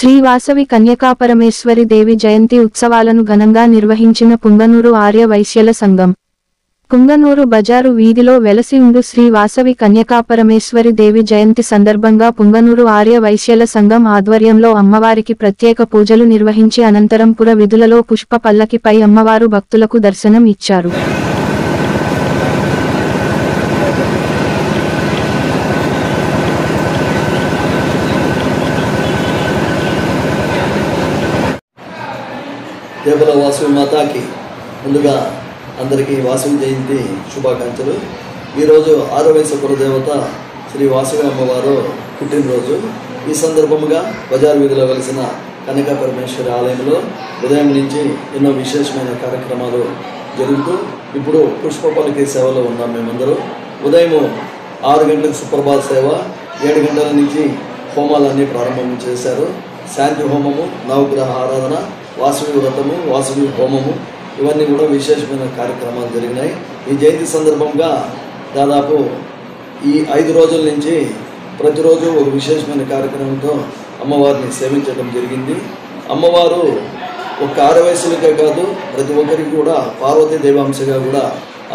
శ్రీ వాసవి కన్యకాపరమేశ్వరి దేవి జయంతి ఉత్సవాలను ఘనంగా నిర్వహించిన పుంగనూరు ఆర్య వైశ్యుల సంఘం. పుంగనూరు బజారు వీధిలో వెలసి ఉండు శ్రీ వాసవి కన్యకాపరమేశ్వరి దేవి జయంతి సందర్భంగా పుంగనూరు ఆర్య వైశ్యుల సంఘం ఆధ్వర్యంలో అమ్మవారికి ప్రత్యేక పూజలు నిర్వహించి అనంతరం పుర విధులలో పుష్ప పల్లకిపై అమ్మవారు భక్తులకు దర్శనం ఇచ్చారు. దేవల వాసవి మాతాకి ముందుగా అందరికీ వాసవి జయంతి శుభాకాంక్షలు. ఈరోజు ఆరవైశ్య కులదేవత శ్రీ వాసవి అమ్మవారు పుట్టినరోజు. ఈ సందర్భంగా బజార్ వీధిలో వెలిసిన కన్యకా పరమేశ్వరి ఆలయంలో ఉదయం నుంచి ఎన్నో విశేషమైన కార్యక్రమాలు జరుగుతూ ఇప్పుడు పుష్ప పల్లకి సేవలో ఉన్నాం. మేమందరూ ఉదయం 6 గంటలకు సుప్రభాత సేవ, 7 గంటల నుంచి హోమాలన్నీ ప్రారంభం చేశారు. శాంతి హోమము, నవగ్రహ ఆరాధన, వాసవి వ్రతము, వాసవి హోమము, ఇవన్నీ కూడా విశేషమైన కార్యక్రమాలు జరిగినాయి. ఈ జయంతి సందర్భంగా దాదాపు ఈ 5 రోజుల నుంచి ప్రతిరోజు ఒక విశేషమైన కార్యక్రమంతో అమ్మవారిని సేవించడం జరిగింది. అమ్మవారు ఒక ఆరవయసులకే కాదు, ప్రతి ఒక్కరికి కూడా పార్వతీ దేవాంశగా కూడా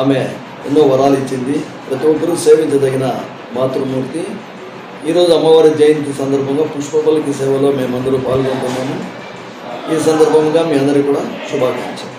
ఆమె ఎన్నో వరాలు ఇచ్చింది. ప్రతి ఒక్కరూ సేవించదగిన మాతృమూర్తి. ఈరోజు అమ్మవారి జయంతి సందర్భంగా పుష్ప పల్లకి సేవలో మేమందరూ పాల్గొంటున్నాము. ఈ సందర్భంగా మీ అందరికీ కూడా శుభాకాంక్షలు.